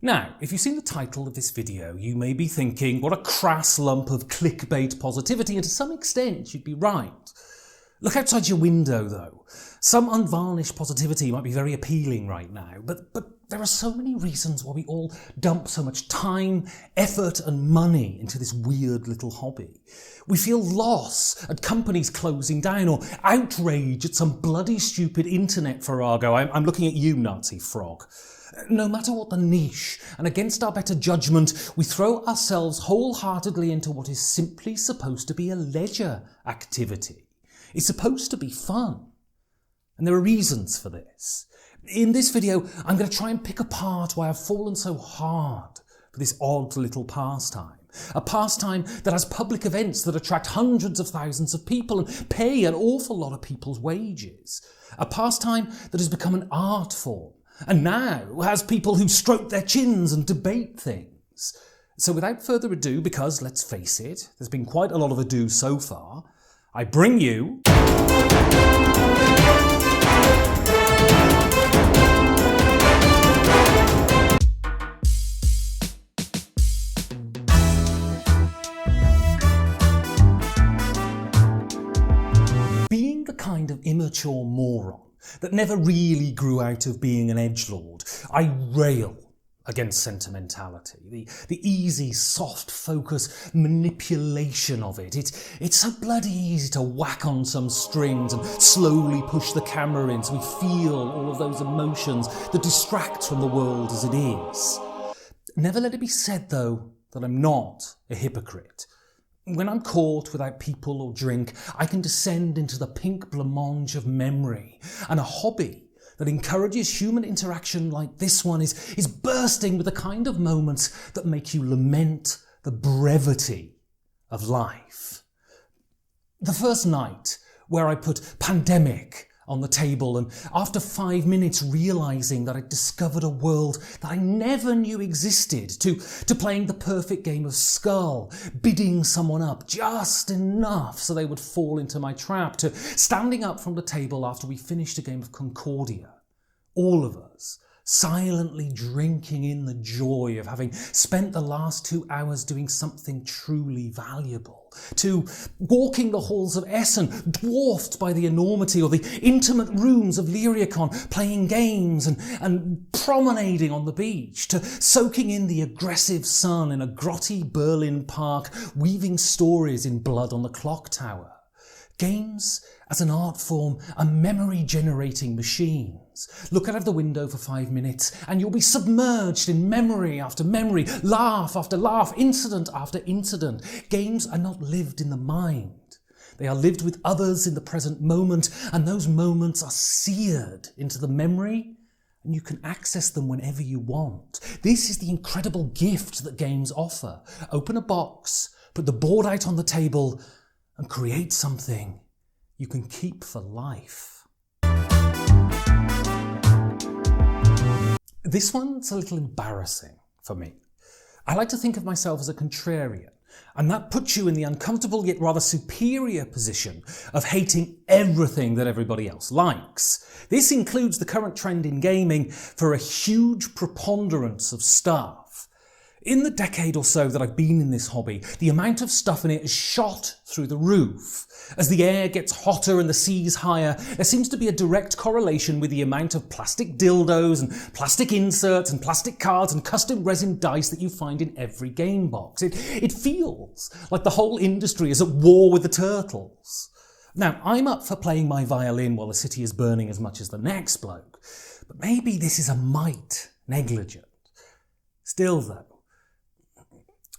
Now, if you've seen the title of this video, you may be thinking, what a crass lump of clickbait positivity, and to some extent you'd be right. Look outside your window though. Some unvarnished positivity might be very appealing right now, but there are so many reasons why we all dump so much time, effort and money into this weird little hobby. We feel loss at companies closing down, or outrage at some bloody stupid internet farrago. I'm looking at you, Nazi frog. No matter what the niche, and against our better judgment, we throw ourselves wholeheartedly into what is simply supposed to be a leisure activity. It's supposed to be fun. And there are reasons for this. In this video, I'm going to try and pick apart why I've fallen so hard for this odd little pastime. A pastime that has public events that attract hundreds of thousands of people and pay an awful lot of people's wages. A pastime that has become an art form, and now has people who stroke their chins and debate things. So without further ado, because let's face it, there's been quite a lot of ado so far, I bring you... Being the kind of immature moron that never really grew out of being an edgelord, I rail against sentimentality, the easy, soft focus manipulation of it. It's so bloody easy to whack on some strings and slowly push the camera in so we feel all of those emotions that distract from the world as it is. Never let it be said, though, that I'm not a hypocrite. When I'm caught without people or drink, I can descend into the pink blancmange of memory, and a hobby that encourages human interaction like this one is bursting with the kind of moments that make you lament the brevity of life. The first night where I put pandemic on the table, and after 5 minutes realising that I'd discovered a world that I never knew existed, to playing the perfect game of Skull, bidding someone up just enough so they would fall into my trap, to standing up from the table after we finished a game of Concordia, all of us silently drinking in the joy of having spent the last 2 hours doing something truly valuable, to walking the halls of Essen, dwarfed by the enormity, or the intimate rooms of Lyricon, playing games and promenading on the beach, to soaking in the aggressive sun in a grotty Berlin park, weaving stories in blood on the clock tower. Games as an art form are memory-generating machines. Look out of the window for 5 minutes and you'll be submerged in memory after memory, laugh after laugh, incident after incident. Games are not lived in the mind. They are lived with others in the present moment, and those moments are seared into the memory, and you can access them whenever you want. This is the incredible gift that games offer. Open a box, put the board out on the table, and create something you can keep for life. This one's a little embarrassing for me. I like to think of myself as a contrarian, and that puts you in the uncomfortable yet rather superior position of hating everything that everybody else likes. This includes the current trend in gaming for a huge preponderance of stuff. In the decade or so that I've been in this hobby, the amount of stuff in it has shot through the roof. As the air gets hotter and the seas higher, there seems to be a direct correlation with the amount of plastic dildos and plastic inserts and plastic cards and custom resin dice that you find in every game box. It feels like the whole industry is at war with the turtles. Now, I'm up for playing my violin while the city is burning as much as the next bloke, but maybe this is a mite negligent. Still though,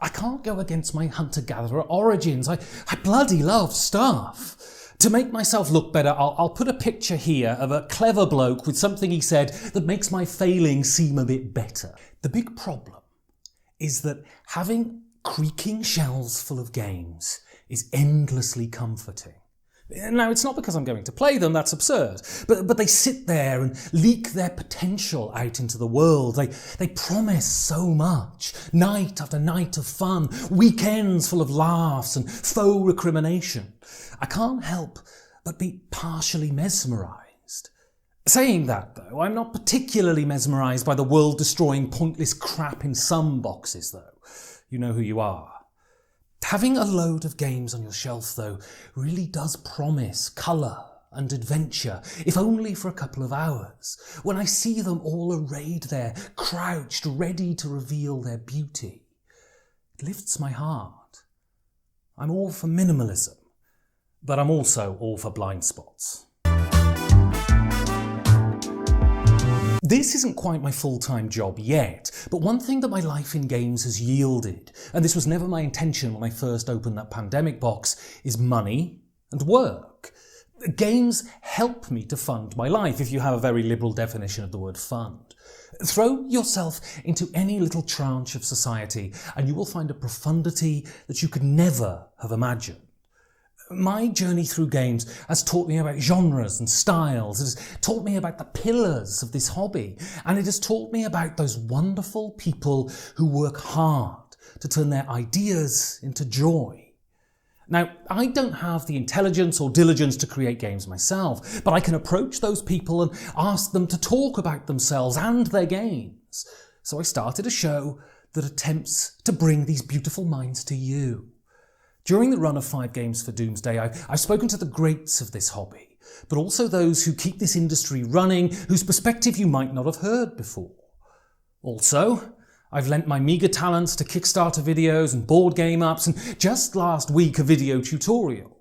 I can't go against my hunter-gatherer origins. I bloody love stuff. To make myself look better, I'll put a picture here of a clever bloke with something he said that makes my failing seem a bit better. The big problem is that having creaking shelves full of games is endlessly comforting. Now, it's not because I'm going to play them, that's absurd, but they sit there and leak their potential out into the world. They promise so much, night after night of fun, weekends full of laughs and faux recrimination. I can't help but be partially mesmerised. Saying that, though, I'm not particularly mesmerised by the world-destroying pointless crap in some boxes, though. You know who you are. Having a load of games on your shelf, though, really does promise colour and adventure, if only for a couple of hours. When I see them all arrayed there, crouched, ready to reveal their beauty, it lifts my heart. I'm all for minimalism, but I'm also all for blind spots. This isn't quite my full-time job yet, but one thing that my life in games has yielded, and this was never my intention when I first opened that pandemic box, is money and work. Games help me to fund my life, if you have a very liberal definition of the word fund. Throw yourself into any little tranche of society and you will find a profundity that you could never have imagined. My journey through games has taught me about genres and styles, it has taught me about the pillars of this hobby, and it has taught me about those wonderful people who work hard to turn their ideas into joy. Now, I don't have the intelligence or diligence to create games myself, but I can approach those people and ask them to talk about themselves and their games. So I started a show that attempts to bring these beautiful minds to you. During the run of 5 Games for Doomsday, I've spoken to the greats of this hobby, but also those who keep this industry running, whose perspective you might not have heard before. Also, I've lent my meagre talents to Kickstarter videos and board game apps, and just last week a video tutorial.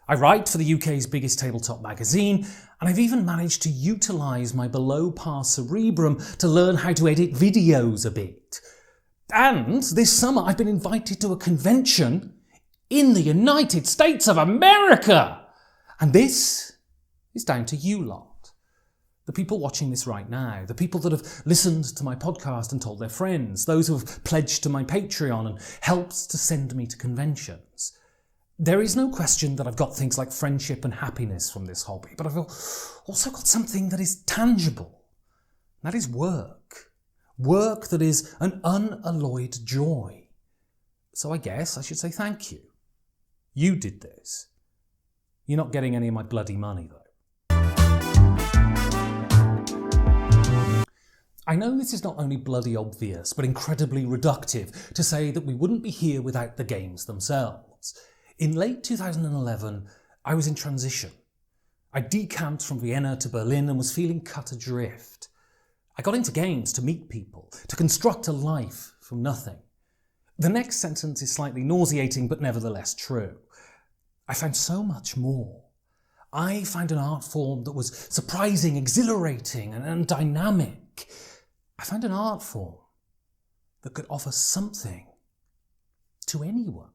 I write for the UK's biggest tabletop magazine, and I've even managed to utilise my below-par cerebrum to learn how to edit videos a bit. And this summer I've been invited to a convention in the United States of America! And this is down to you lot. The people watching this right now, the people that have listened to my podcast and told their friends, those who have pledged to my Patreon and helped to send me to conventions. There is no question that I've got things like friendship and happiness from this hobby, but I've also got something that is tangible. That is work. Work that is an unalloyed joy. So I guess I should say thank you. You did this. You're not getting any of my bloody money, though. I know this is not only bloody obvious, but incredibly reductive to say that we wouldn't be here without the games themselves. In late 2011, I was in transition. I decamped from Vienna to Berlin and was feeling cut adrift. I got into games to meet people, to construct a life from nothing. The next sentence is slightly nauseating, but nevertheless true. I found so much more. I found an art form that was surprising, exhilarating, and dynamic. I found an art form that could offer something to anyone.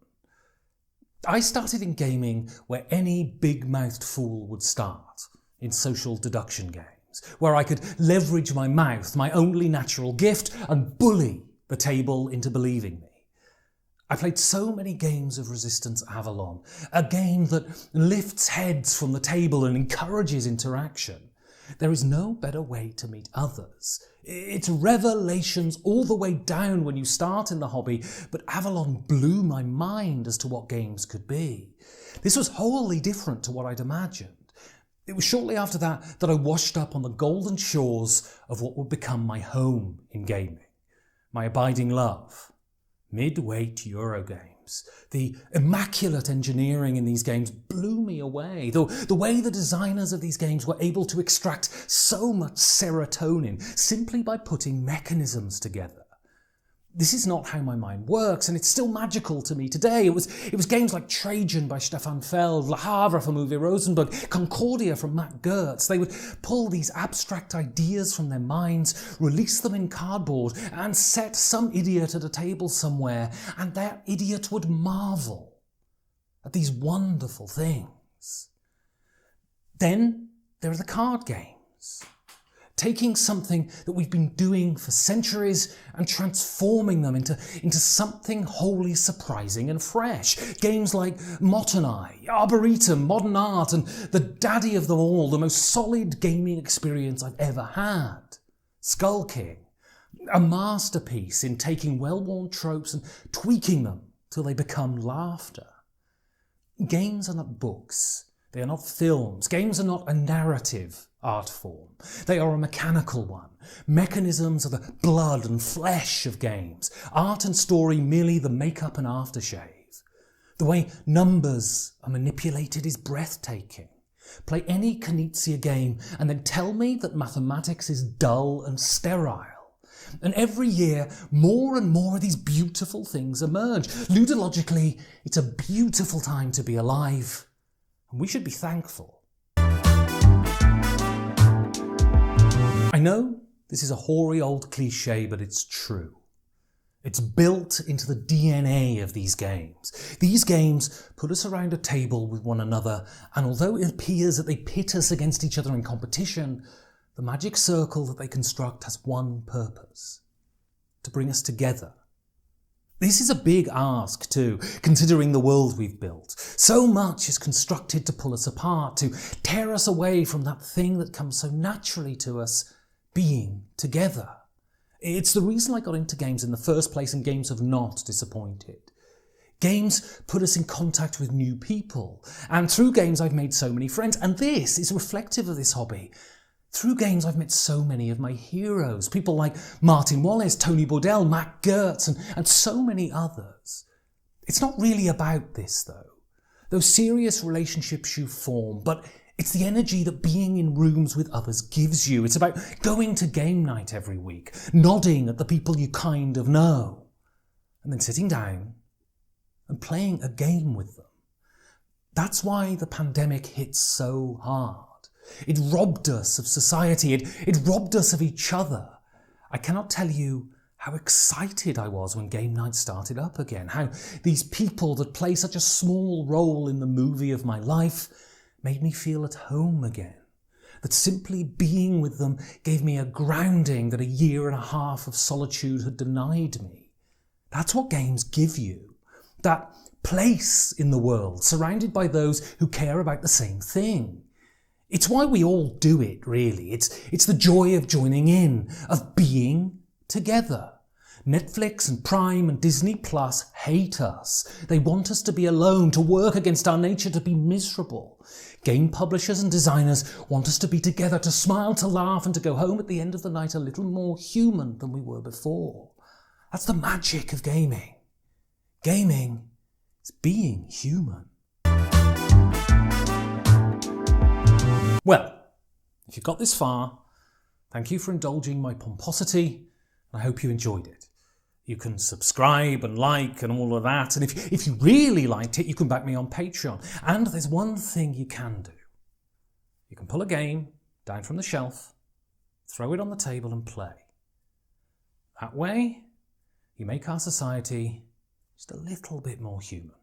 I started in gaming where any big-mouthed fool would start, in social deduction games, where I could leverage my mouth, my only natural gift, and bully the table into believing me. I played so many games of Resistance Avalon, a game that lifts heads from the table and encourages interaction. There is no better way to meet others. It's revelations all the way down when you start in the hobby, but Avalon blew my mind as to what games could be. This was wholly different to what I'd imagined. It was shortly after that I washed up on the golden shores of what would become my home in gaming, my abiding love. Mid-weight Eurogames. The immaculate engineering in these games blew me away. The way the designers of these games were able to extract so much serotonin simply by putting mechanisms together. This is not how my mind works, and it's still magical to me today. It was games like Trajan by Stefan Feld, Le Havre from Uwe Rosenberg, Concordia from Matt Gertz. They would pull these abstract ideas from their minds, release them in cardboard, and set some idiot at a table somewhere, and that idiot would marvel at these wonderful things. Then there are the card games. Taking something that we've been doing for centuries and transforming them into something wholly surprising and fresh. Games like Mott and I, Arboretum, Modern Art, and the daddy of them all, the most solid gaming experience I've ever had. Skull King, a masterpiece in taking well-worn tropes and tweaking them till they become laughter. Games are not books. They are not films. Games are not a narrative art form. They are a mechanical one. Mechanisms are the blood and flesh of games. Art and story merely the make-up and aftershave. The way numbers are manipulated is breathtaking. Play any Knizia game and then tell me that mathematics is dull and sterile. And every year, more and more of these beautiful things emerge. Ludologically, it's a beautiful time to be alive, and we should be thankful. I know this is a hoary old cliché, but it's true. It's built into the DNA of these games. These games put us around a table with one another, and although it appears that they pit us against each other in competition, the magic circle that they construct has one purpose: to bring us together. This is a big ask too, considering the world we've built. So much is constructed to pull us apart, to tear us away from that thing that comes so naturally to us, being together. It's the reason I got into games in the first place, and games have not disappointed. Games put us in contact with new people, and through games I've made so many friends, and this is reflective of this hobby. Through games I've met so many of my heroes, people like Martin Wallace, Tony Bourdelle, Mac Gertz, and so many others. It's not really about this though. Those serious relationships you form, but it's the energy that being in rooms with others gives you. It's about going to game night every week, nodding at the people you kind of know, and then sitting down and playing a game with them. That's why the pandemic hit so hard. It robbed us of society, it robbed us of each other. I cannot tell you how excited I was when game night started up again, how these people that play such a small role in the movie of my life made me feel at home again, that simply being with them gave me a grounding that a year and a half of solitude had denied me. That's what games give you, that place in the world, surrounded by those who care about the same thing. It's why we all do it, really. It's the joy of joining in, of being together. Netflix and Prime and Disney Plus hate us. They want us to be alone, to work against our nature, to be miserable. Game publishers and designers want us to be together, to smile, to laugh, and to go home at the end of the night a little more human than we were before. That's the magic of gaming. Gaming is being human. Well, if you've got this far, thank you for indulging my pomposity, and I hope you enjoyed it. You can subscribe and like and all of that, and if you really liked it, you can back me on Patreon. And there's one thing you can do. You can pull a game down from the shelf, throw it on the table and play. That way, you make our society just a little bit more human.